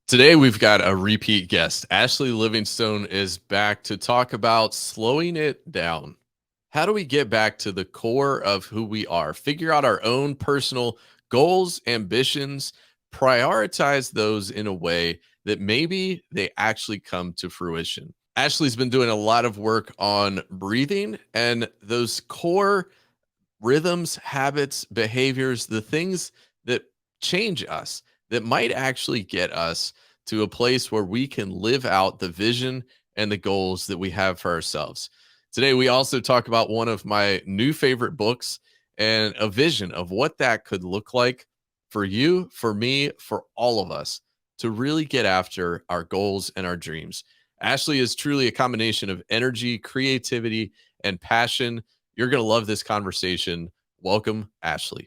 Today, we've got a repeat guest. Ashlee Livingstone is back to talk about slowing it down. How do we get back to the core of who we are? Figure out our own personal goals, ambitions, prioritize those in a way that maybe they actually come to fruition. Ashlee's been doing a lot of work on breathing and those core rhythms, habits, behaviors, the things that change us, that might actually get us to a place where we can live out the vision and the goals that we have for ourselves. Today, we also talk about one of my new favorite books and a vision of what that could look like for you, for me, for all of us to really get after our goals and our dreams. Ashlee is truly a combination of energy, creativity, and passion. You're going to love this conversation. Welcome, Ashlee.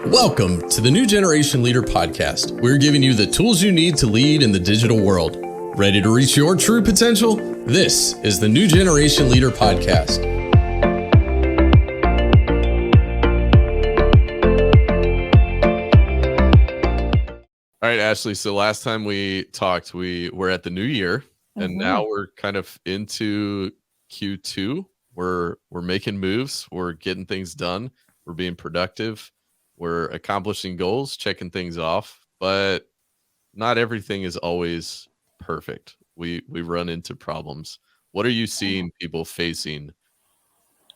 Welcome to the New Generation Leader Podcast. We're giving you the tools you need to lead in the digital world. Ready to reach your true potential? This is the New Generation Leader Podcast. All right, Ashlee. So last time we talked, we were at the new year, and now we're kind of into Q2. We're making moves. We're getting things done. We're being productive. We're accomplishing goals, checking things off, but not everything is always perfect. We run into problems. What are you seeing people facing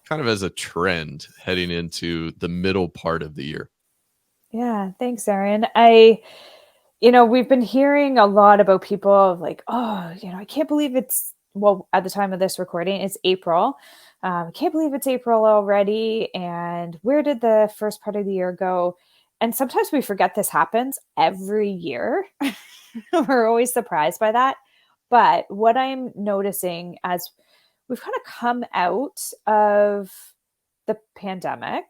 kind of as a trend heading into the middle part of the year? Yeah, thanks, Aaron. We've been hearing a lot about people like, I can't believe at the time of this recording, it's April. I can't believe it's April already. And where did the first part of the year go? And sometimes we forget this happens every year. We're always surprised by that. But what I'm noticing as we've kind of come out of the pandemic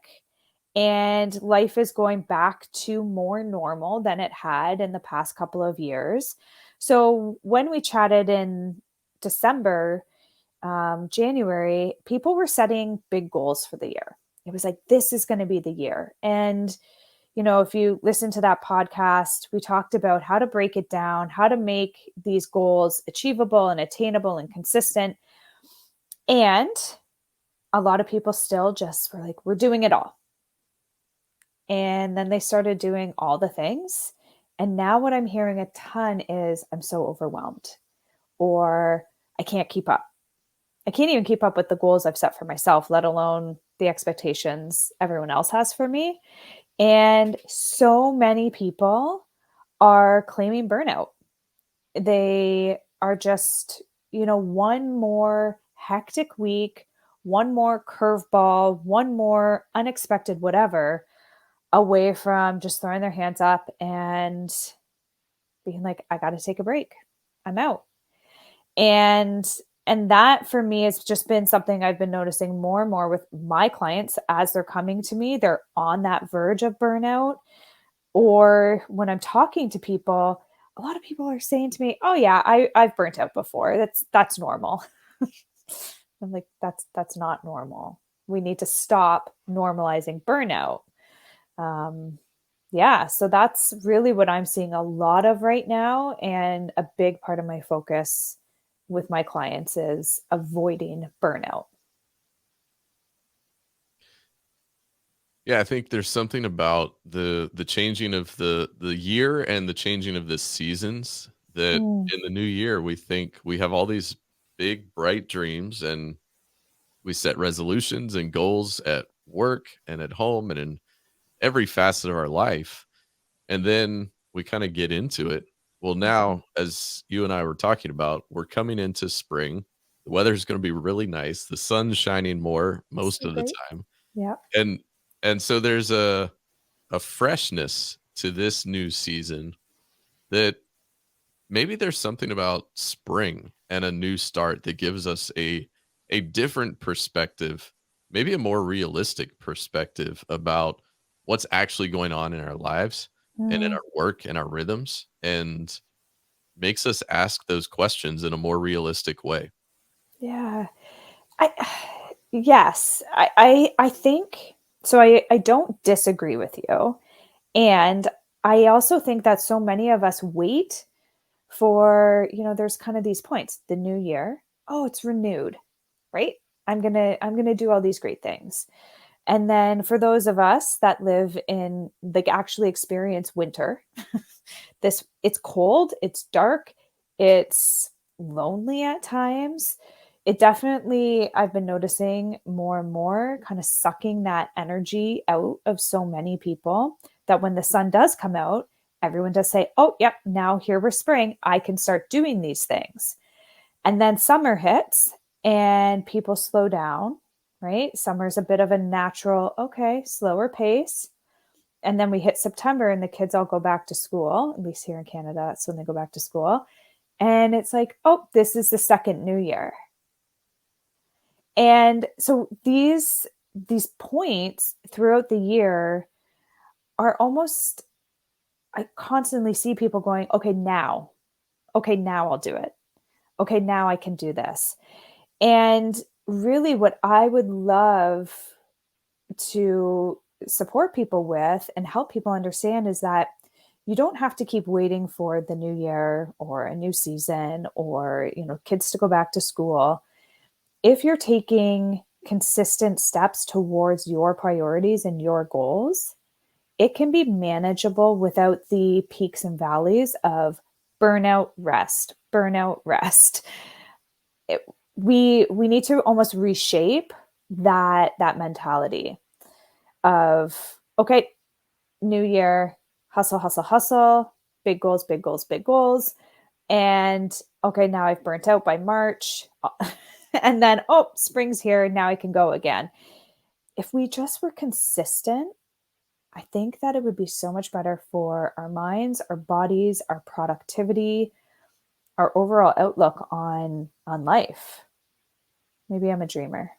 and life is going back to more normal than it had in the past couple of years. So when we chatted in December, January, people were setting big goals for the year. It was like, this is going to be the year. And, if you listen to that podcast, we talked about how to break it down, how to make these goals achievable and attainable and consistent. And a lot of people still just were like, we're doing it all. And then they started doing all the things. And now what I'm hearing a ton is I'm so overwhelmed, or I can't keep up. I can't even keep up with the goals I've set for myself, let alone the expectations everyone else has for me. And so many people are claiming burnout. They are just, one more hectic week, one more curveball, one more unexpected whatever away from just throwing their hands up and being like, I got to take a break. I'm out. And that for me has just been something I've been noticing more and more with my clients as they're coming to me. They're on that verge of burnout. Or when I'm talking to people, a lot of people are saying to me, oh yeah, I've burnt out before. That's normal. I'm like, that's not normal. We need to stop normalizing burnout. So that's really what I'm seeing a lot of right now. And a big part of my focus with my clients is avoiding burnout. Yeah, I think there's something about the changing of the year and the changing of the seasons that in the new year we think we have all these big bright dreams and we set resolutions and goals at work and at home and in every facet of our life. And then we kind of get into it. Well, now, as you and I were talking about, we're coming into spring. The weather's going to be really nice. The sun's shining more most of the time. Yeah. And so there's a freshness to this new season that maybe there's something about spring and a new start that gives us a different perspective, maybe a more realistic perspective about what's actually going on in our lives and in our work and our rhythms, and makes us ask those questions in a more realistic way. Yeah. Yes, I think so. I don't disagree with you. And I also think that so many of us wait for, there's kind of these points, the new year. Oh, it's renewed, right? I'm going to do all these great things. And then for those of us that live in, like, actually experience winter, it's cold, it's dark, it's lonely at times. It definitely, I've been noticing more and more, kind of sucking that energy out of so many people, that when the sun does come out, everyone does say, oh, yep, now here we're spring, I can start doing these things. And then summer hits and people slow down, right? Summer's a bit of a natural, okay, slower pace. And then we hit September and the kids all go back to school, at least here in Canada. That's when they go back to school. And it's like, oh, this is the second new year. And so these points throughout the year are almost, I constantly see people going, okay, now I'll do it. Okay, now I can do this. And really, what I would love to support people with and help people understand is that you don't have to keep waiting for the new year or a new season or, kids to go back to school. If you're taking consistent steps towards your priorities and your goals, it can be manageable without the peaks and valleys of burnout, rest, burnout, rest. We need to almost reshape that mentality of, okay, new year, hustle, hustle, hustle, big goals, big goals, big goals. And okay, now I've burnt out by March. And then, oh, spring's here. Now I can go again. If we just were consistent, I think that it would be so much better for our minds, our bodies, our productivity, our overall outlook on life. Maybe I'm a dreamer.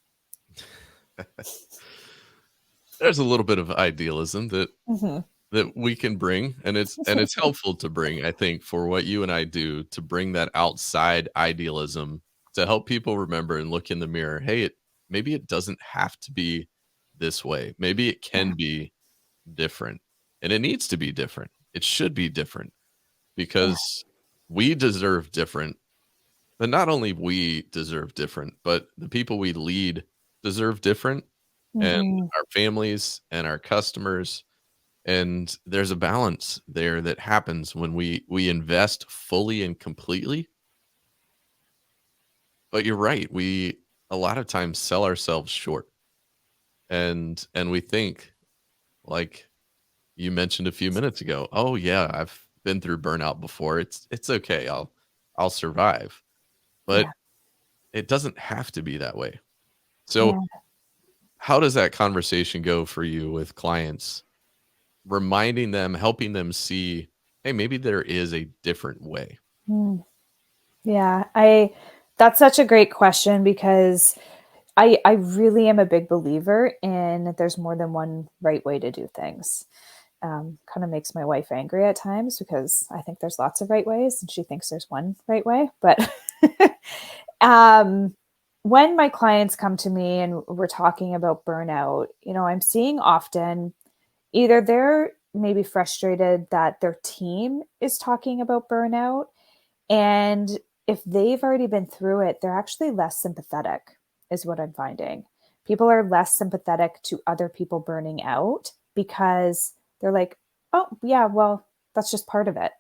There's a little bit of idealism Mm-hmm. that we can bring, and it's helpful to bring, I think, for what you and I do, to bring that outside idealism to help people remember and look in the mirror. Hey, maybe it doesn't have to be this way. Maybe it Yeah. can be different, and it needs to be different. It should be different Yeah. because we deserve different. But not only we deserve different, but the people we lead deserve different, and Mm-hmm. our families and our customers. And there's a balance there that happens when we invest fully and completely. But you're right, we a lot of times sell ourselves short. And we think, like you mentioned a few minutes ago, oh yeah, I've been through burnout before. It's okay. I'll survive. But Yeah. it doesn't have to be that way. So Yeah. how does that conversation go for you with clients? Reminding them, helping them see, hey, maybe there is a different way. Mm. Yeah. That's such a great question because I really am a big believer in there's more than one right way to do things. Kind of makes my wife angry at times because I think there's lots of right ways and she thinks there's one right way. But um, when my clients come to me and we're talking about burnout, I'm seeing often either they're maybe frustrated that their team is talking about burnout. And if they've already been through it, they're actually less sympathetic, is what I'm finding. People are less sympathetic to other people burning out because they're like, oh, yeah, well, that's just part of it.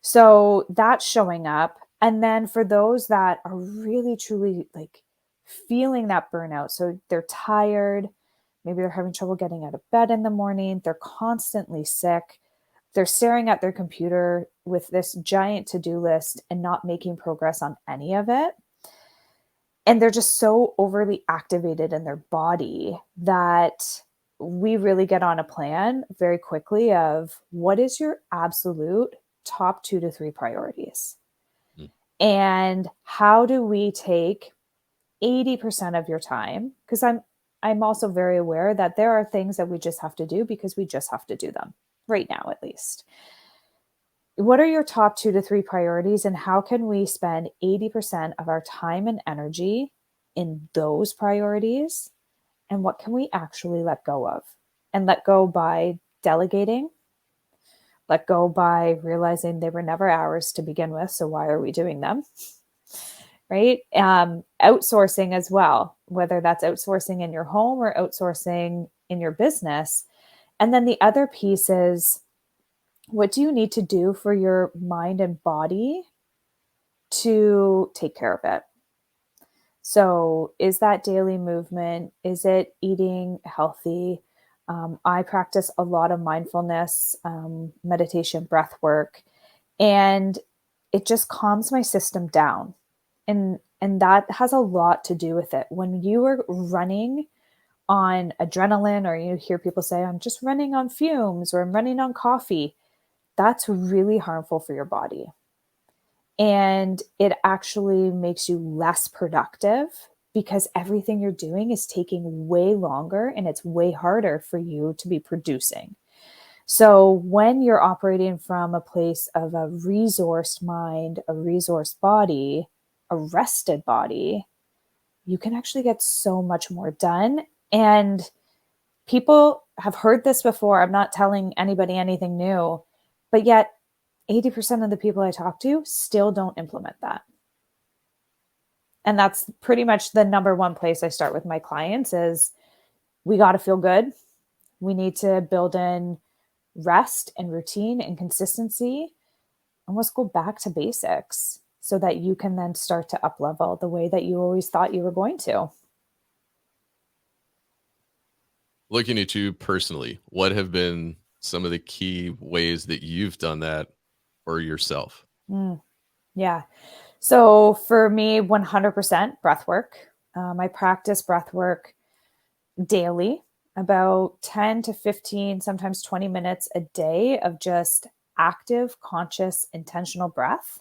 So that's showing up. And then for those that are really, truly like feeling that burnout, so they're tired, maybe they're having trouble getting out of bed in the morning, they're constantly sick, they're staring at their computer with this giant to-do list and not making progress on any of it. And they're just so overly activated in their body that we really get on a plan very quickly of what is your absolute top 2 to 3 priorities? Mm. And how do we take 80% of your time? Because I'm also very aware that there are things that we just have to do because we just have to do them right now, at least. What are your top 2 to 3 priorities, and how can we spend 80% of our time and energy in those priorities? And what can we actually let go of? And let go by delegating, let go by realizing they were never ours to begin with. So why are we doing them? Right? Outsourcing as well, whether that's outsourcing in your home or outsourcing in your business. And then the other piece is, what do you need to do for your mind and body to take care of it? So, is that daily movement? Is it eating healthy? I practice a lot of mindfulness, meditation, breath work, and it just calms my system down. And that has a lot to do with it. When you are running on adrenaline, or you hear people say, I'm just running on fumes or I'm running on coffee, that's really harmful for your body. And it actually makes you less productive because everything you're doing is taking way longer and it's way harder for you to be producing. So when you're operating from a place of a resourced mind, a resourced body, a rested body, you can actually get so much more done. And people have heard this before. I'm not telling anybody anything new, but yet 80% of the people I talk to still don't implement that. And that's pretty much the number one place I start with my clients is, we got to feel good. We need to build in rest and routine and consistency. And let's go back to basics so that you can then start to up level the way that you always thought you were going to. Looking at you personally, what have been some of the key ways that you've done that for yourself? Yeah. So for me, 100% breath work. I practice breath work daily, about 10 to 15, sometimes 20 minutes a day of just active, conscious, intentional breath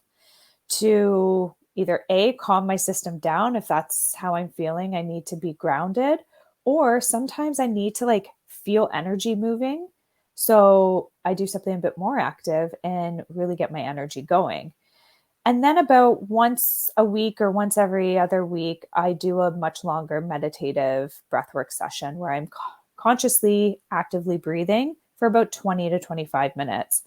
to either A, calm my system down if that's how I'm feeling. I need to be grounded, or sometimes I need to like feel energy moving. So I do something a bit more active and really get my energy going. And then about once a week or once every other week, I do a much longer meditative breathwork session where I'm consciously, actively breathing for about 20 to 25 minutes.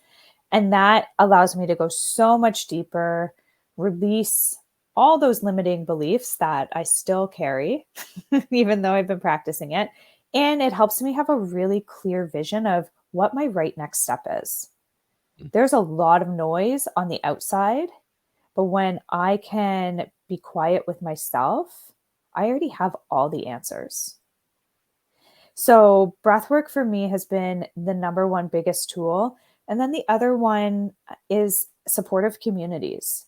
And that allows me to go so much deeper, release all those limiting beliefs that I still carry, even though I've been practicing it. And it helps me have a really clear vision of what my right next step is. There's a lot of noise on the outside, but when I can be quiet with myself, I already have all the answers. So, breathwork for me has been the number one biggest tool. And then the other one is supportive communities.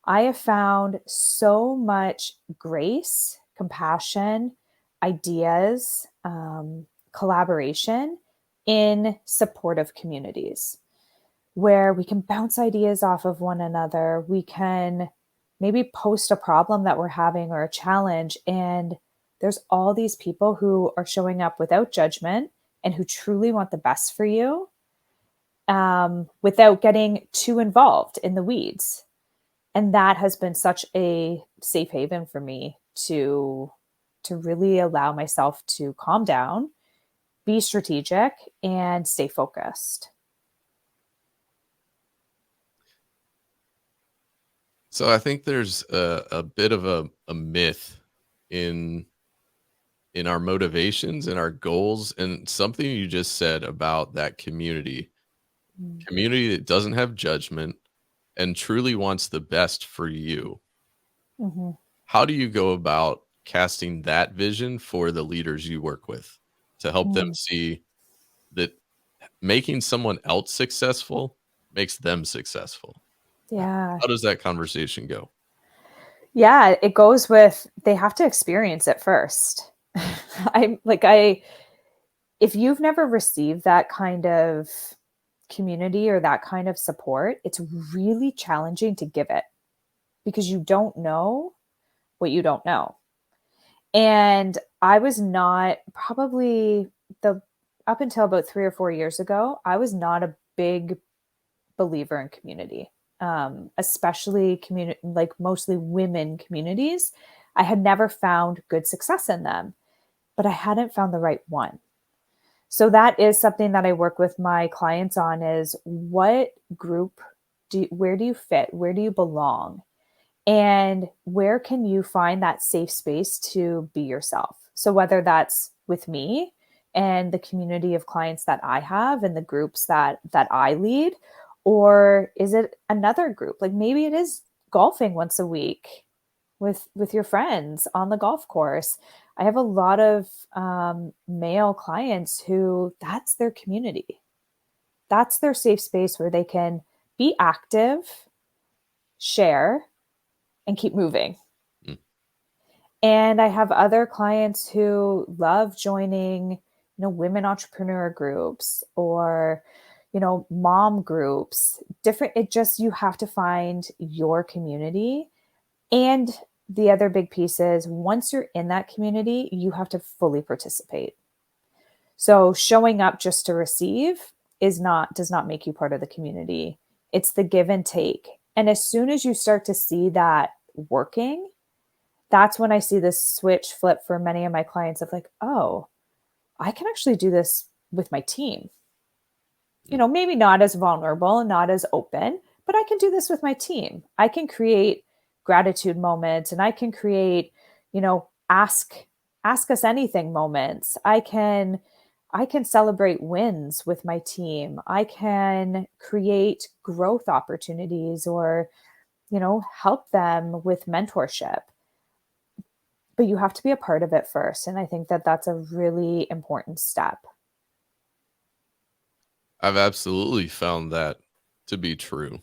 I have found so much grace, compassion, ideas, collaboration in supportive communities where we can bounce ideas off of one another. We can maybe post a problem that we're having or a challenge, and there's all these people who are showing up without judgment and who truly want the best for you, without getting too involved in the weeds. And that has been such a safe haven for me to really allow myself to calm down, be strategic, and stay focused. So I think there's a bit of a myth in our motivations and our goals, and something you just said about that Mm. community that doesn't have judgment and truly wants the best for you. Mhm. How do you go about casting that vision for the leaders you work with to help them Mm. see that making someone else successful makes them successful? Yeah. How does that conversation go? Yeah, it goes with, they have to experience it first. I if you've never received that kind of community or that kind of support, it's really challenging to give it because you don't know what you don't know. And I was not probably the up until about 3 or 4 years ago, I was not a big believer in community, especially community, like mostly women communities. I had never found good success in them, but I hadn't found the right one. So that is something that I work with my clients on is what group where do you fit? Where do you belong? And where can you find that safe space to be yourself? So whether that's with me and the community of clients that I have and the groups that I lead, or is it another group? Like maybe it is golfing once a week with your friends on the golf course. I have a lot of male clients who that's their community. That's their safe space where they can be active, share, and keep moving. Mm. And I have other clients who love joining, women entrepreneur groups or, mom groups. Different, it just, you have to find your community. And the other big piece is once you're in that community, you have to fully participate. So showing up just to receive does not make you part of the community. It's the give and take. And as soon as you start to see that working, that's when I see this switch flip for many of my clients of like, oh, I can actually do this with my team. Maybe not as vulnerable and not as open, but I can do this with my team. I can create gratitude moments and I can create, ask us anything moments. I can celebrate wins with my team. I can create growth opportunities or, help them with mentorship. But you have to be a part of it first. And I think that that's a really important step. I've absolutely found that to be true.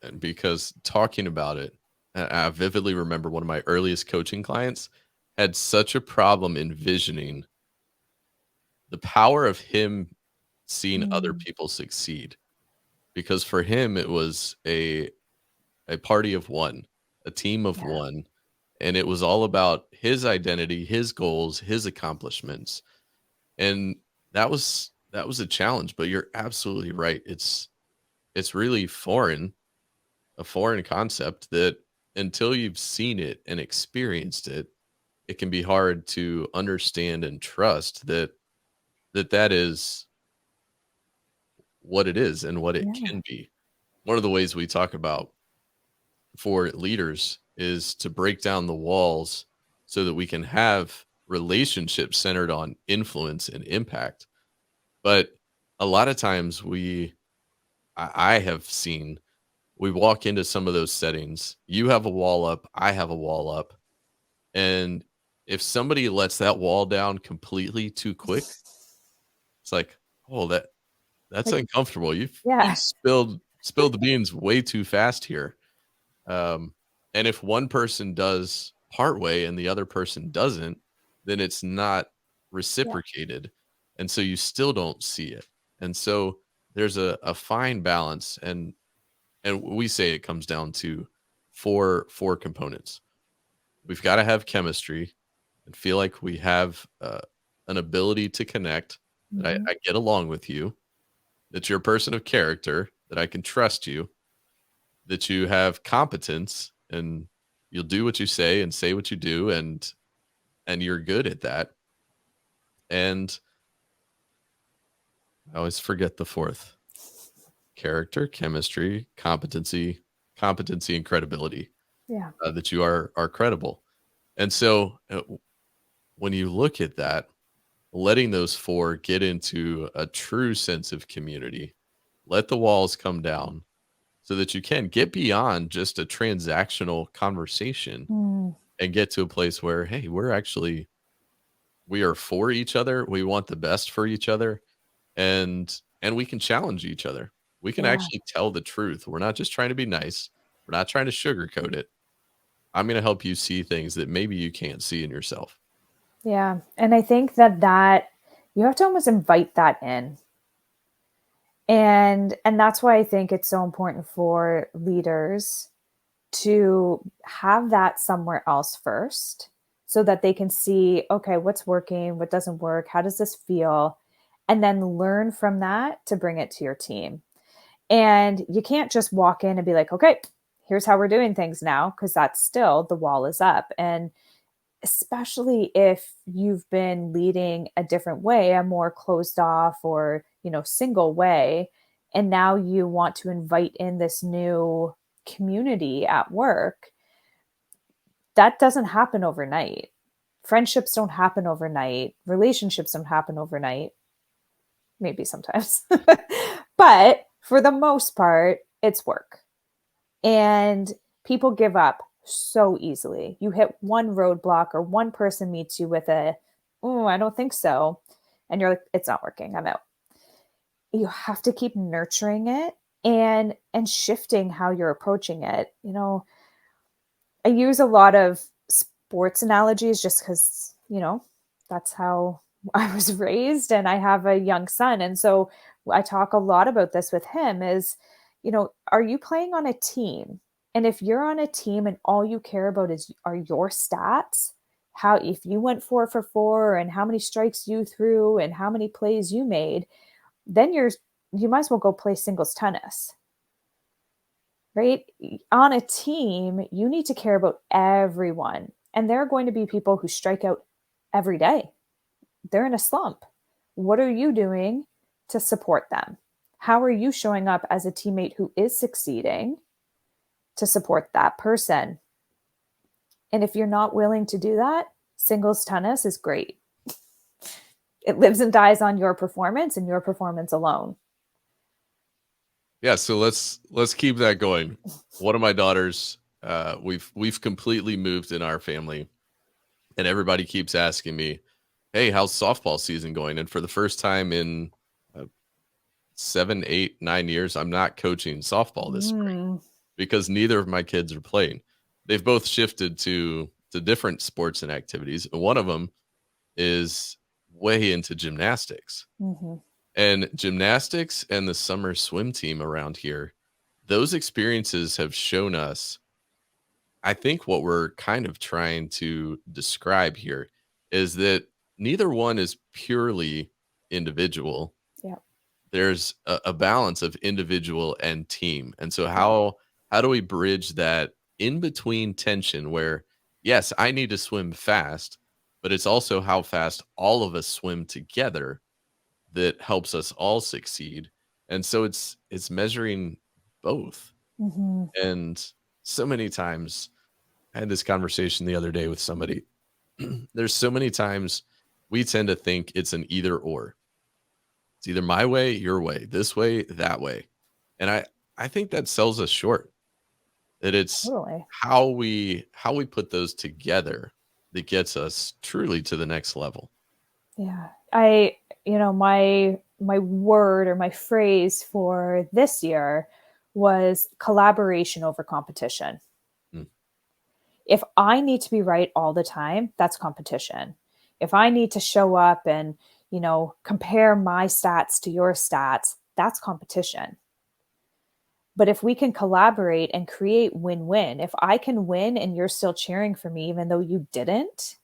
And because talking about it, I vividly remember one of my earliest coaching clients had such a problem envisioning the power of him seeing other Mm, people succeed. Because for him, it was a party of one, a team of yeah. one, and it was all about his identity, his goals, his accomplishments. And that was a challenge, but you're absolutely right. It's really foreign, a foreign concept that until you've seen it and experienced it, it can be hard to understand and trust that is what it is and what it Yeah. can be. One of the ways we talk about for leaders is to break down the walls so that we can have relationships centered on influence and impact. But a lot of times I have seen we walk into some of those settings. You have a wall up, I have a wall up. And if somebody lets that wall down completely too quick, it's like, oh, that's Like, uncomfortable. You yeah. spilled the beans way too fast here. And if one person does part way and the other person doesn't, then it's not Yeah. reciprocated. And so you still don't see it. And so there's a fine balance. And we say it comes down to four components. We've got to have chemistry and feel like we have an ability to connect, that Hmm. I get along with you, that you're a person of character, that I can trust you, that you have competence and you'll do what you say what you do, and you're good at that. And I always forget the fourth: character, chemistry, competency, and credibility. Yeah. That you are credible. And so when you look at that, letting those four get into a true sense of community, let the walls come down so that you can get beyond just a transactional conversation Mm, and get to a place where, hey, we are for each other. We want the best for each other, and we can challenge each other. We can yeah. actually tell the truth. We're not just trying to be nice. We're not trying to sugarcoat it. I'm going to help you see things that maybe you can't see in yourself. Yeah. And I think that you have to almost invite that in. And that's why I think it's so important for leaders to have that somewhere else first so that they can see, okay, what's working, what doesn't work, how does this feel? And then learn from that to bring it to your team. And you can't just walk in and be like, okay, here's how we're doing things now, because that's still the wall is up. And especially if you've been leading a different way, a more closed off or, single way, and now you want to invite in this new community at work. That doesn't happen overnight. Friendships don't happen overnight. Relationships don't happen overnight. Maybe sometimes. But for the most part, it's work. And people give up so easily. You hit one roadblock or one person meets you with oh, I don't think so. And you're like, it's not working. I'm out. You have to keep nurturing it and shifting how you're approaching it. I use a lot of sports analogies just because, that's how I was raised, and I have a young son. And so I talk a lot about this with him is, are you playing on a team? And if you're on a team and all you care about are your stats, how, if you went 4 for 4 and how many strikes you threw and how many plays you made, then you might as well go play singles tennis. Right? On a team, you need to care about everyone. And there are going to be people who strike out every day. They're in a slump. What are you doing to support them? How are you showing up as a teammate who is succeeding to support that person? And if you're not willing to do that, singles tennis is great. It lives and dies on your performance and your performance alone. Yeah, so let's keep that going. One of my daughters, we've completely moved in our family, and everybody keeps asking me, "Hey, how's softball season going?" And for the first time in 7, 8, 9 years, I'm not coaching softball this spring Mm. because neither of my kids are playing. They've both shifted to different sports and activities, and one of them is way into gymnastics. Mm-hmm. And gymnastics and the summer swim team around here, those experiences have shown us, I think what we're kind of trying to describe here is that neither one is purely individual. Yeah. There's a balance of individual and team. And so Yeah. how do we bridge that in between tension where yes, I need to swim fast, but it's also how fast all of us swim together that helps us all succeed. And so it's measuring both. Mm-hmm. And so many times I had this conversation the other day with somebody. There's so many times we tend to think it's an either or. It's either my way, your way, this way, that way. And I think that sells us short. That it's Totally. how we put those together that gets us truly to the next level. Yeah. My word or my phrase for this year was collaboration over competition. Mm, If I need to be right all the time, that's competition. If I need to show up and, compare my stats to your stats, that's competition. But if we can collaborate and create win-win, if I can win and you're still cheering for me even though you didn't,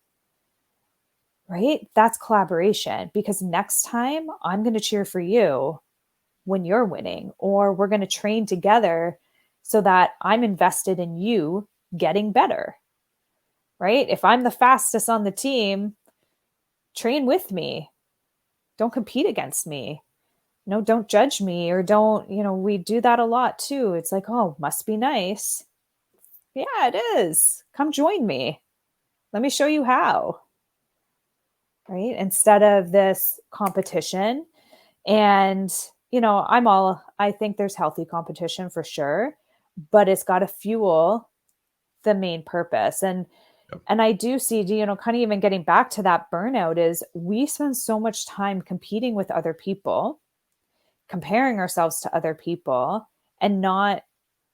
right? That's collaboration, because next time I'm going to cheer for you when you're winning, or we're going to train together so that I'm invested in you getting better, right? If I'm the fastest on the team, train with me. Don't compete against me. No, don't judge me, or don't, we do that a lot too. It's like, oh, must be nice. Yeah, it is. Come join me. Let me show you how, right? Instead of this competition. And, I think there's healthy competition for sure, but it's got to fuel the main purpose. yep. And I do see, kind of even getting back to that burnout is we spend so much time competing with other people, comparing ourselves to other people, and not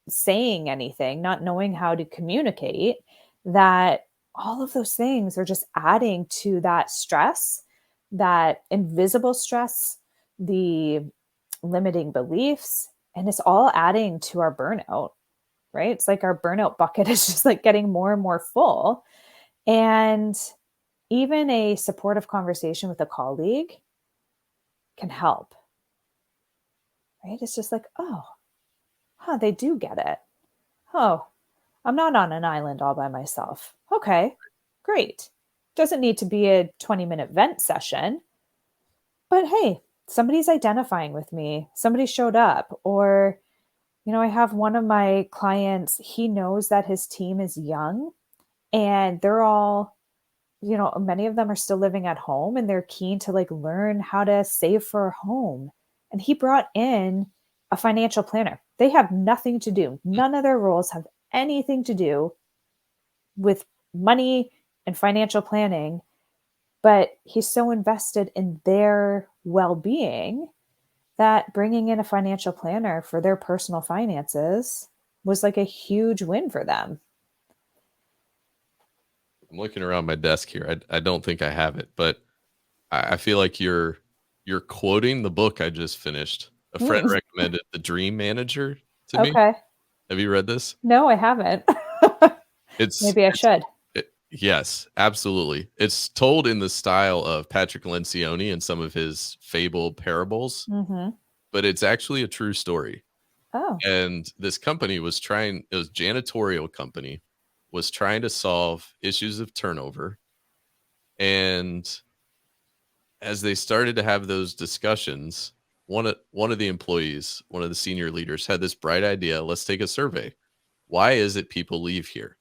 saying anything, not knowing how to communicate, that all of those things are just adding to that stress, that invisible stress, the limiting beliefs, and it's all adding to our burnout, right? It's like our burnout bucket is just like getting more and more full. And even a supportive conversation with a colleague can help, right? It's just like, oh, they do get it. Oh, I'm not on an island all by myself. Okay, great. Doesn't need to be a 20-minute vent session, but hey, somebody's identifying with me. Somebody showed up. Or, I have one of my clients, he knows that his team is young and they're all, many of them are still living at home and they're keen to like learn how to save for a home. And he brought in a financial planner. They have nothing to do. None of their roles have anything to do with money and financial planning, but he's so invested in their well-being that bringing in a financial planner for their personal finances was like a huge win for them. I'm looking around my desk here. I don't think I have it, but I feel like you're quoting the book I just finished. A friend Mm, recommended The Dream Manager to me. okay. Have you read this? No, I haven't. It's Maybe I it's should. yes, absolutely. It's told in the style of Patrick Lencioni and some of his fable parables, Mm-hmm. but it's actually a true story. Oh. And this company was trying, it was janitorial company, was trying to solve issues of turnover. And as they started to have those discussions, one of the employees, one of the senior leaders had this bright idea. Let's take a survey. Why is it people leave here?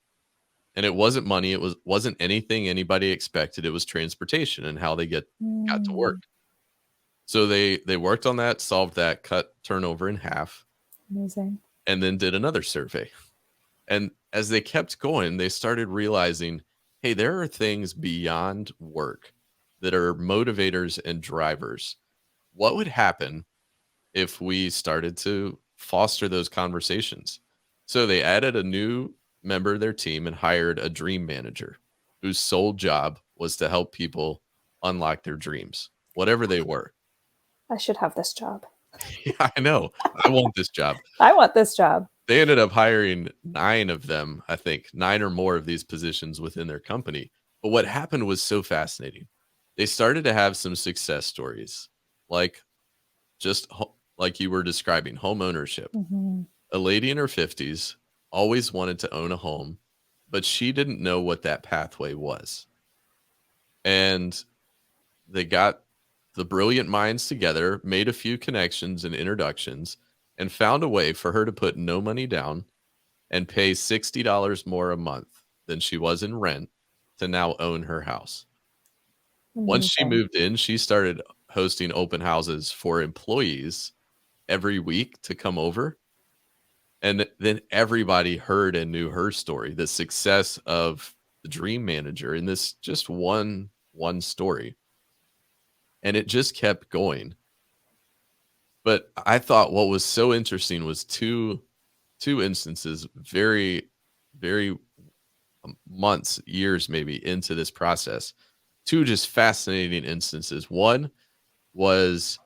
And it wasn't money. It wasn't anything anybody expected. It was transportation and how they got to work. Mm, So they worked on that, solved that, cut turnover in half, amazing. and then did another survey. And as they kept going, they started realizing, hey, there are things beyond work that are motivators and drivers. What would happen if we started to foster those conversations? So they added a new member of their team and hired a dream manager whose sole job was to help people unlock their dreams, whatever they were. I should have this job. Yeah, I know. I want this job. I want this job. They ended up hiring 9 of them, I think, 9 or more of these positions within their company. But what happened was so fascinating. They started to have some success stories, like like you were describing, home ownership. Mm-hmm. A lady in her 50s always wanted to own a home, but she didn't know what that pathway was. And they got the brilliant minds together, made a few connections and introductions, and found a way for her to put no money down and pay $60 more a month than she was in rent to now own her house. Once she Amazing. moved in, she started hosting open houses for employees every week to come over. And then everybody heard and knew her story, the success of the dream manager in this just one story. And it just kept going. But I thought what was so interesting was two instances, very months, years maybe into this process. Two just fascinating instances. One was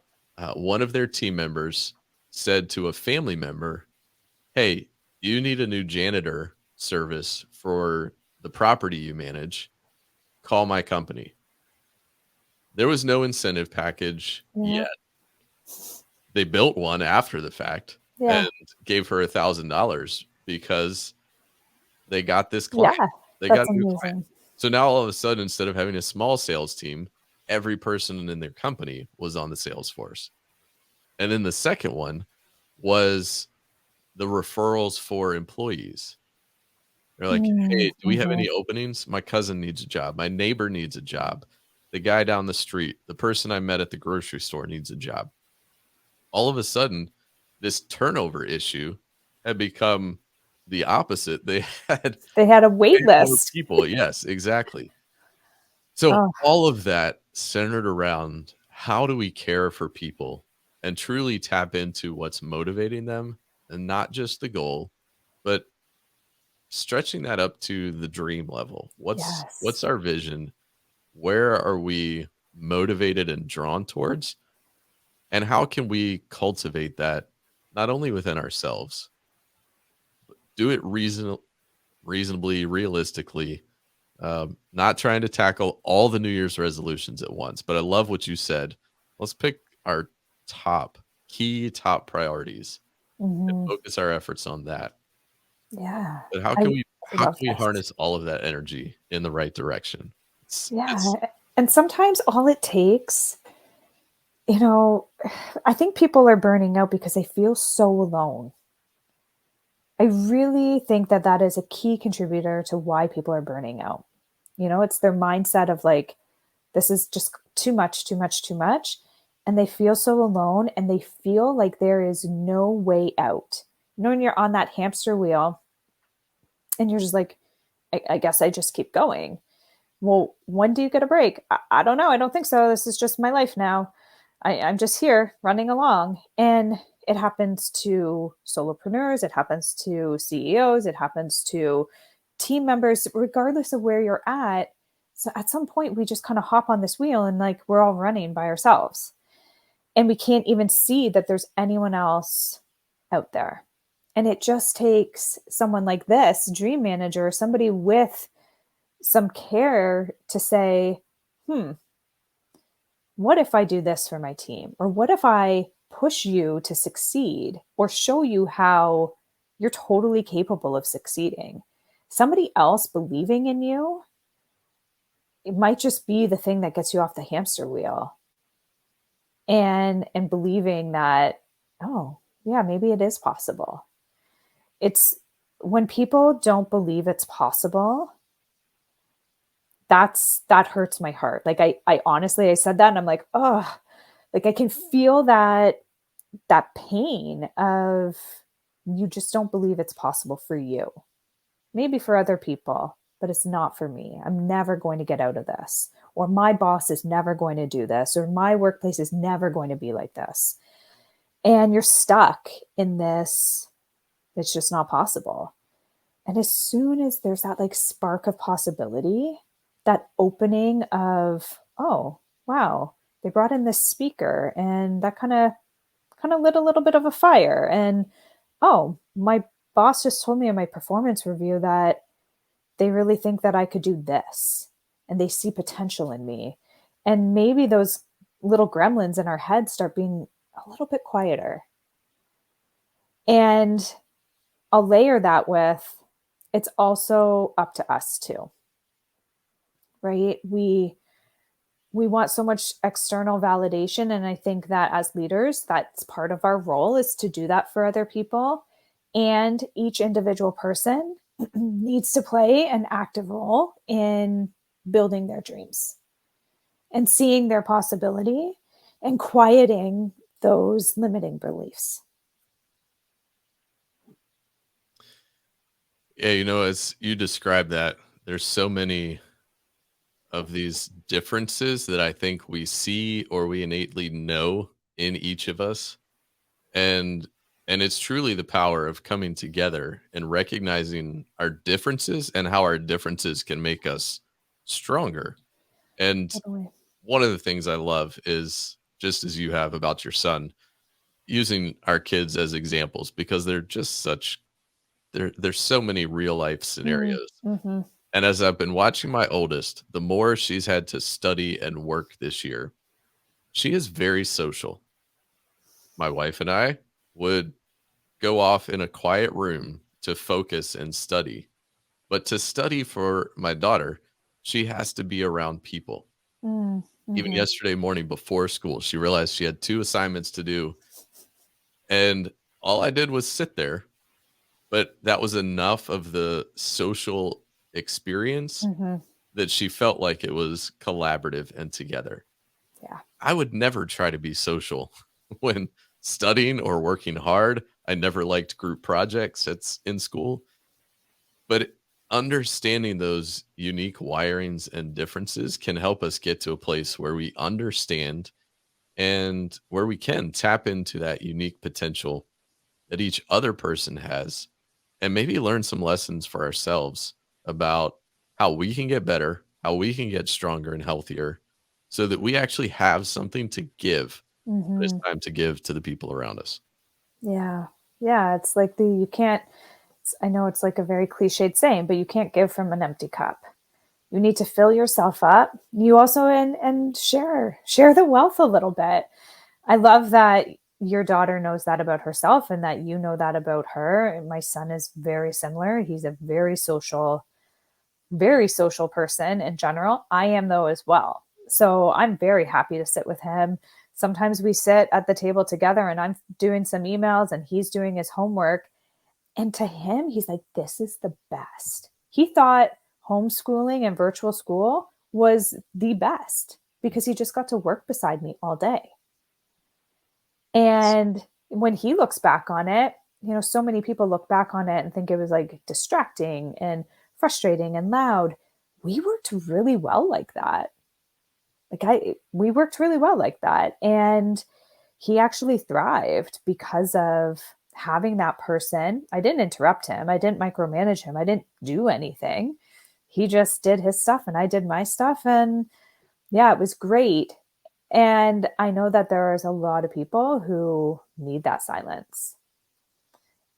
one of their team members said to a family member, "Hey, you need a new janitor service for the property you manage. Call my company." There was no incentive package Yeah. yet. They built one after the fact and Yeah. gave her $1,000 because they got this client. Yeah. They got That's a new client. amazing. So now all of a sudden, instead of having a small sales team, every person in their company was on the sales force. And then the second one was the referrals for employees. They're like, "Hey, do we have Mm-hmm. any openings? My cousin needs a job. My neighbor needs a job. The guy down the street, the person I met at the grocery store needs a job." All of a sudden, this turnover issue had become the opposite. They had They had a way wait more list. people. Yes, exactly. So Oh, all of that centered around how do we care for people and truly tap into what's motivating them and not just the goal, but stretching that up to the dream level. What's yes. our vision? Where are we motivated and drawn towards? And how can we cultivate that not only within ourselves, do it reasonably, realistically, not trying to tackle all the New Year's resolutions at once. But I love what you said. Let's pick our top top priorities and Hmm. focus our efforts on that. Yeah. But how I can we How can love we this. harness all of that energy in the right direction? It's Yeah. And sometimes all it takes, you know, I think people are burning out because they feel so alone. I really think that that is a key contributor to why people are burning out. It's their mindset of like, this is just too much, too much, too much. And they feel so alone and they feel like there is no way out. When you're on that hamster wheel and you're just like, I guess I just keep going. Well, when do you get a break? I don't know. I don't think so. This is just my life now. I'm just here running along. And it happens to solopreneurs, it happens to CEOs, it happens to team members, regardless of where you're at. So at some point, we just kind of hop on this wheel and like we're all running by ourselves. And we can't even see that there's anyone else out there. And it just takes someone like this, dream manager, somebody with some care to say, what if I do this for my team? Or what if I push you to succeed or show you how you're totally capable of succeeding? Somebody else believing in you, it might just be the thing that gets you off the hamster wheel and believing that, oh, yeah, maybe it is possible. It's when people don't believe it's possible, that hurts my heart. Like I honestly, I said that and I'm like, oh, like I can feel that pain of you just don't believe it's possible for you. Maybe for other people, but it's not for me. I'm never going to get out of this. Or my boss is never going to do this, or my workplace is never going to be like this. And you're stuck in this, it's just not possible. And as soon as there's that like spark of possibility, that opening of, oh, wow, they brought in this speaker and that kind of lit a little bit of a fire. And oh, my boss just told me in my performance review that they really think that I could do this and they see potential in me. And maybe those little gremlins in our head start being a little bit quieter. And I'll layer that with it's also up to us too, right? We want so much external validation, and I think that as leaders, that's part of our role is to do that for other people. And each individual person needs to play an active role in building their dreams and seeing their possibility and quieting those limiting beliefs. Yeah, as you describe that, there's so many of these differences that I think we see or we innately know in each of us. And it's truly the power of coming together and recognizing our differences and how our differences can make us stronger. And Totally. one of the things I love is just as you have about your son, using our kids as examples because they're just such there's so many real life scenarios. Mm-hmm. And as I've been watching my oldest, the more she's had to study and work this year, she is very social. My wife and I would go off in a quiet room to focus and study. But to study for my daughter, she has to be around people. Even Mm-hmm. yesterday morning before school, she realized she had 2 assignments to do, and all I did was sit there, but that was enough of the social experience Mm-hmm. that she felt like it was collaborative and together. Yeah. I would never try to be social when studying or working hard. I never liked group projects that's in school, but understanding those unique wirings and differences can help us get to a place where we understand and where we can tap into that unique potential that each other person has and maybe learn some lessons for ourselves about how we can get better, how we can get stronger and healthier so that we actually have something to give when it's Mm-hmm. time to give to the people around us. Yeah. Yeah. It's like you can't, I know it's like a very cliched saying, but you can't give from an empty cup. You need to fill yourself up. You also and share the wealth a little bit. I love that your daughter knows that about herself and that you know that about her. And my son is very similar. He's a very social person in general. I am, though, as well. So I'm very happy to sit with him. Sometimes we sit at the table together and I'm doing some emails and he's doing his homework. And to him, he's like, this is the best. He thought homeschooling and virtual school was the best because he just got to work beside me all day. And when he looks back on it, you know, so many people look back on it and think it was like distracting and frustrating and loud. We worked really well like that. We worked really well like that. And he actually thrived because of having that person. I didn't interrupt him. I didn't micromanage him. I didn't do anything. He just did his stuff and I did my stuff. And yeah, it was great. And I know that there's a lot of people who need that silence.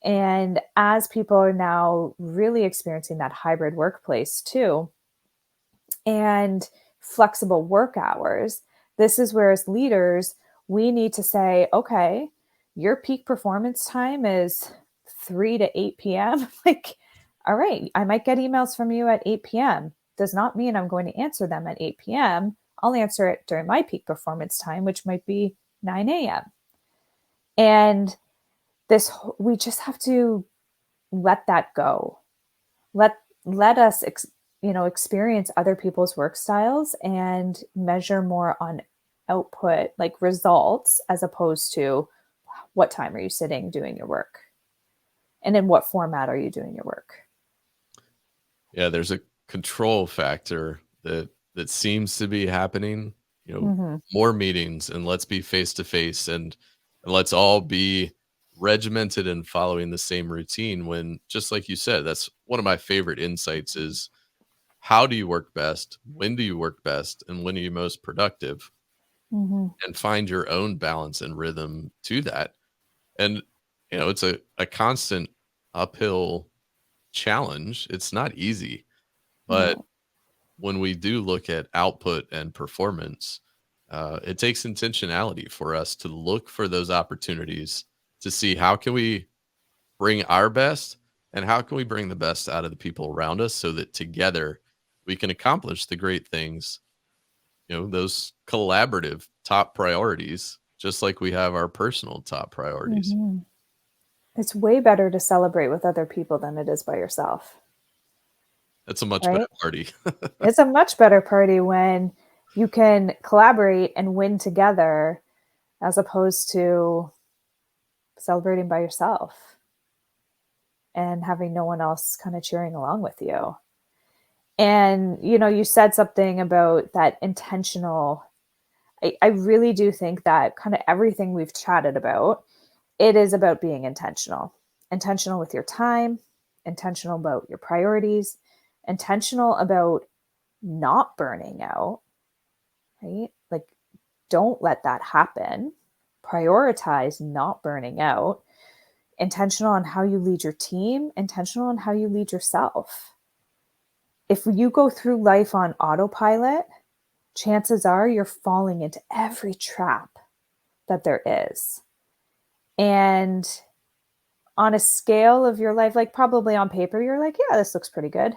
And as people are now really experiencing that hybrid workplace too, and flexible work hours, this is where as leaders, we need to say, okay, your peak performance time is 3 to 8 p.m. Like, all right, I might get emails from you at 8 p.m. Does not mean I'm going to answer them at 8 p.m. I'll answer it during my peak performance time, which might be 9 a.m. And we just have to let that go. Let us experience other people's work styles and measure more on output, like results, as opposed to what time are you sitting doing your work and in what format are you doing your work. Yeah, there's a control factor that seems to be happening, more meetings and let's be face to face and let's all be regimented and following the same routine, when just like you said, that's one of my favorite insights is how do you work best? When do you work best? And when are you most productive? And find your own balance and rhythm to that. And it's a constant uphill challenge. It's not easy, but No. when we do look at output and performance, it takes intentionality for us to look for those opportunities to see how can we bring our best and how can we bring the best out of the people around us so that together we can accomplish the great things, those collaborative top priorities, just like we have our personal top priorities. It's way better to celebrate with other people than it is by yourself, That's a much better right? party. It's a much better party when you can collaborate and win together as opposed to celebrating by yourself and having no one else kind of cheering along with you. And, you said something about that intentional. I really do think that kind of everything we've chatted about, it is about being intentional with your time, intentional about your priorities, intentional about not burning out, right? Like, don't let that happen. Prioritize not burning out. Intentional on how you lead your team, intentional on how you lead yourself. If you go through life on autopilot, chances are you're falling into every trap that there is. And on a scale of your life, like probably on paper, you're like, yeah, this looks pretty good.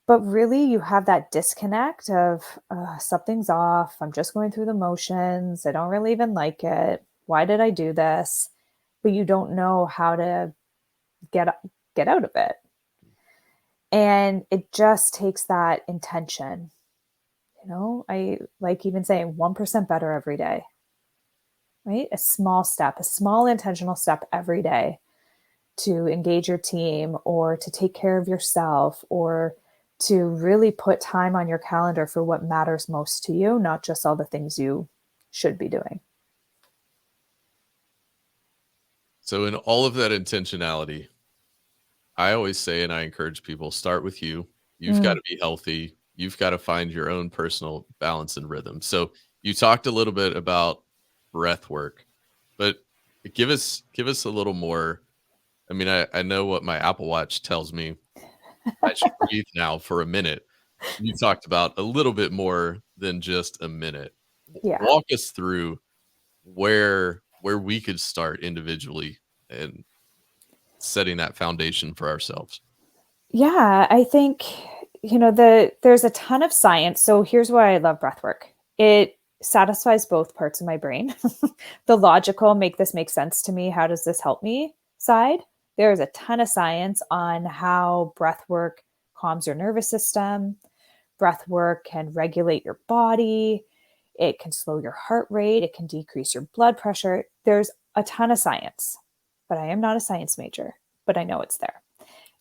But really, you have that disconnect of something's off. I'm just going through the motions. I don't really even like it. Why did I do this? But you don't know how to get out of it. And it just takes that intention. I like even saying 1% better every day, right? A small step, a small intentional step every day to engage your team or to take care of yourself or to really put time on your calendar for what matters most to you, not just all the things you should be doing. So in all of that intentionality, I always say, and I encourage people, start with you. You've got Mm, to be healthy. You've got to find your own personal balance and rhythm. So you talked a little bit about breath work, but give us a little more. I mean, I know what my Apple Watch tells me. I should breathe now for a minute. You talked about a little bit more than just a minute. yeah. Walk us through where where we could start individually and setting that foundation for ourselves? Yeah, I think, there's a ton of science. So here's why I love breath work. It satisfies both parts of my brain. The logical, make this make sense to me. How does this help me side? There's a ton of science on how breath work calms your nervous system. Breath work can regulate your body. It can slow your heart rate. It can decrease your blood pressure. There's a ton of science, but I am not a science major, but I know it's there.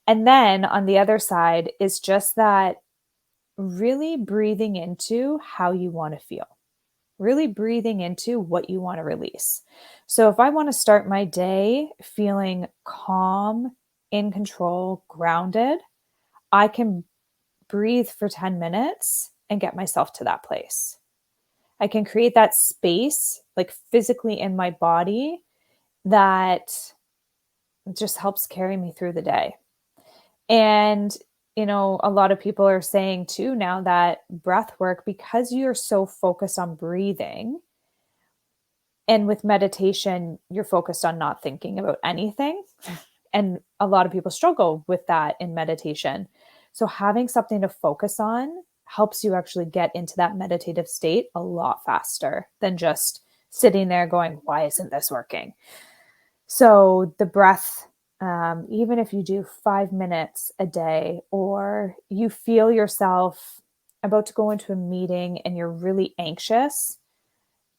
And then on the other side is just that really breathing into how you want to feel, really breathing into what you want to release. So if I want to start my day feeling calm, in control, grounded, I can breathe for 10 minutes and get myself to that place. I can create that space, like physically in my body, that just helps carry me through the day. And, a lot of people are saying too now that breath work, because you're so focused on breathing, and with meditation, you're focused on not thinking about anything. And a lot of people struggle with that in meditation. So having something to focus on helps you actually get into that meditative state a lot faster than just sitting there going, why isn't this working? So the breath, even if you do 5 minutes a day, or you feel yourself about to go into a meeting and you're really anxious,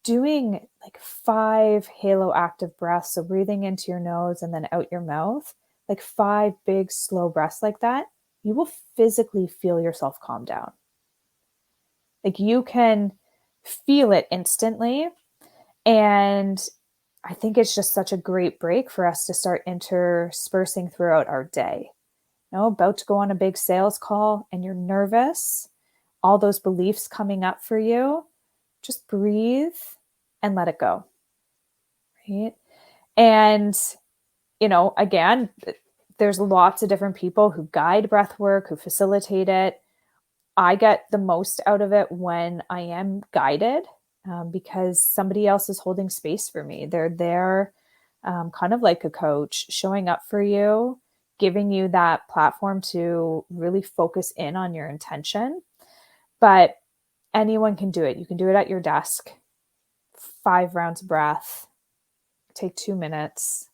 doing like 5 halo active breaths, so breathing into your nose and then out your mouth, like 5 big slow breaths like that, you will physically feel yourself calm down. Like you can feel it instantly. And I think it's just such a great break for us to start interspersing throughout our day. About to go on a big sales call and you're nervous, all those beliefs coming up for you, just breathe and let it go. Right. And, again, there's lots of different people who guide breath work, who facilitate it. I get the most out of it when I am guided, because somebody else is holding space for me. They're there, kind of like a coach, showing up for you, giving you that platform to really focus in on your intention. But anyone can do it. You can do it at your desk, 5 rounds of breath, take 2 minutes,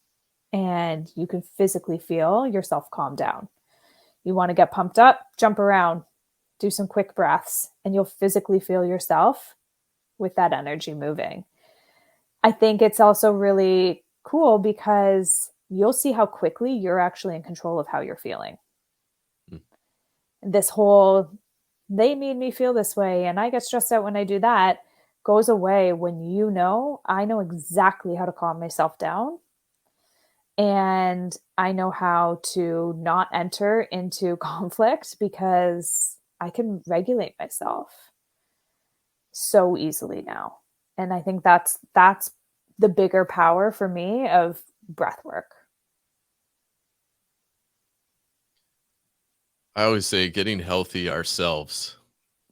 and you can physically feel yourself calm down. You want to get pumped up, jump around, do some quick breaths, and you'll physically feel yourself with that energy moving. I think it's also really cool because you'll see how quickly you're actually in control of how you're feeling. Mm. This whole, they made me feel this way and I get stressed out when I do that, goes away when I know exactly how to calm myself down. And I know how to not enter into conflict because I can regulate myself so easily now. And I think that's the bigger power for me of breath work. I always say getting healthy ourselves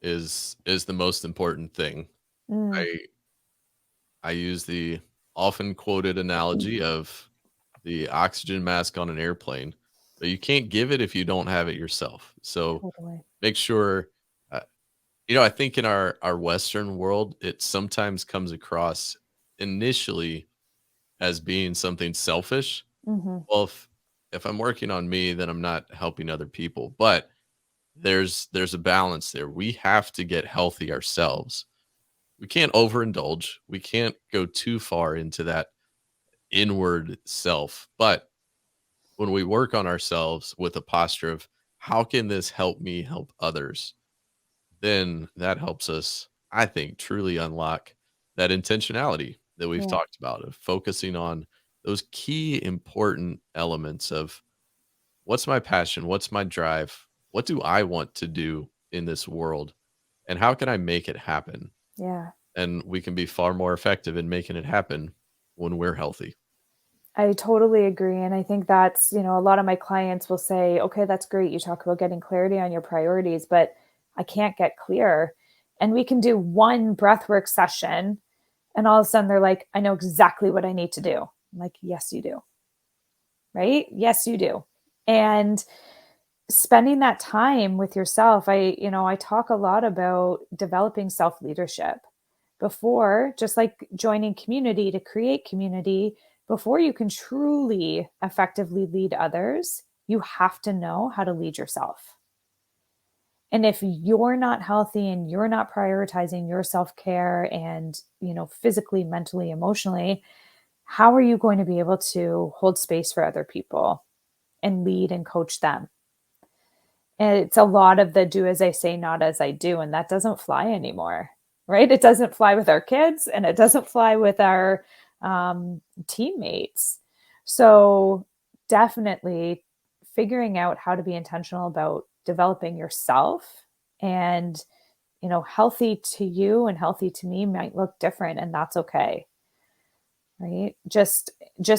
is the most important thing. Mm. I I use the often quoted analogy of the oxygen mask on an airplane, but you can't give it if you don't have it yourself. So Totally. make sure, uh, I think in our Western world, it sometimes comes across initially as being something selfish. Hmm. Well, if I'm working on me, then I'm not helping other people. But there's a balance there. We have to get healthy ourselves. We can't overindulge. We can't go too far into that inward self. But when we work on ourselves with a posture of how can this help me help others, then that helps us, I think, truly unlock that intentionality that we've Yeah. talked about of focusing on those key important elements of what's my passion, what's my drive, what do I want to do in this world, and how can I make it happen? Yeah. And we can be far more effective in making it happen when we're healthy. I totally agree. And I think that's, a lot of my clients will say, okay, that's great. You talk about getting clarity on your priorities, but I can't get clear. And we can do one breathwork session And all of a sudden they're like, I know exactly what I need to do. I'm like, yes, you do. Right? Yes, you do. And spending that time with yourself, I talk a lot about developing self-leadership before, just like joining community to create community. Before you can truly effectively lead others, you have to know how to lead yourself. And if you're not healthy and you're not prioritizing your self-care and, physically, mentally, emotionally, how are you going to be able to hold space for other people and lead and coach them? And it's a lot of the do as I say, not as I do. And that doesn't fly anymore, right? It doesn't fly with our kids and it doesn't fly with our teammates. So definitely figuring out how to be intentional about developing yourself, and healthy to you and healthy to me might look different, and that's okay. Right? Just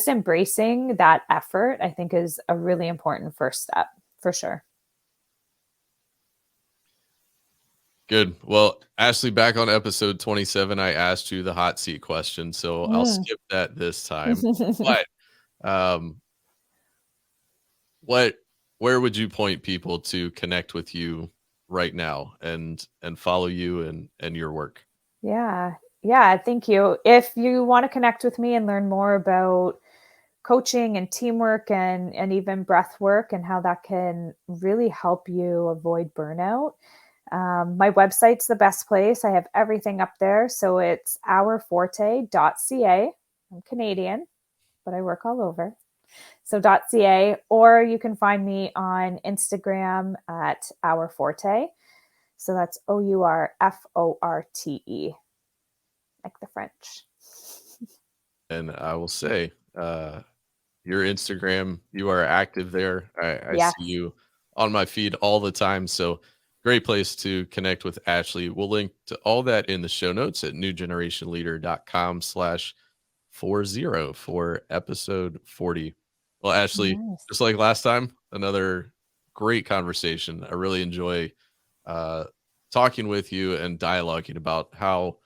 embracing that effort, I think, is a really important first step for sure. Good. Well, Ashlee, back on episode 27, I asked you the hot seat question, so I'll skip that this time. But um, where would you point people to connect with you right now and follow you and your work? Yeah. Yeah. Thank you. If you want to connect with me and learn more about coaching and teamwork and even breath work and how that can really help you avoid burnout, my website's the best place. I have everything up there. So it's ourforte.ca. I'm Canadian, but I work all over. So .ca, or you can find me on Instagram at Our Forte. So that's OURFORTE, like the French. And I will say, your Instagram, you are active there. I Yes. see you on my feed all the time. So great place to connect with Ashlee. We'll link to all that in the show notes at newgenerationleader.com/40 for episode 40. Well, Ashlee, Nice. just like last time, another great conversation. I really enjoy uh, talking with you and dialoguing about how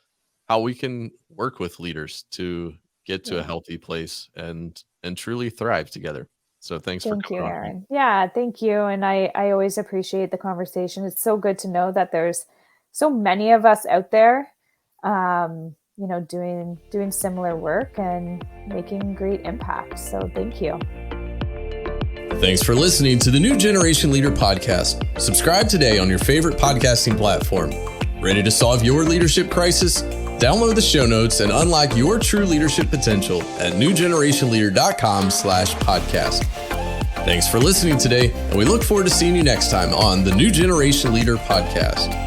we can work with leaders to get to a Yeah. healthy place and truly thrive together. So thanks for Thank you, coming on here. Aaron. Yeah, thank you. And I always appreciate the conversation. It's so good to know that there's so many of us out there, doing similar work and making great impact. So thank you. Thanks for listening to the New Generation Leader podcast. Subscribe today on your favorite podcasting platform. Ready to solve your leadership crisis? Download the show notes and unlock your true leadership potential at newgenerationleader.com/podcast. Thanks for listening today, and we look forward to seeing you next time on the New Generation Leader podcast.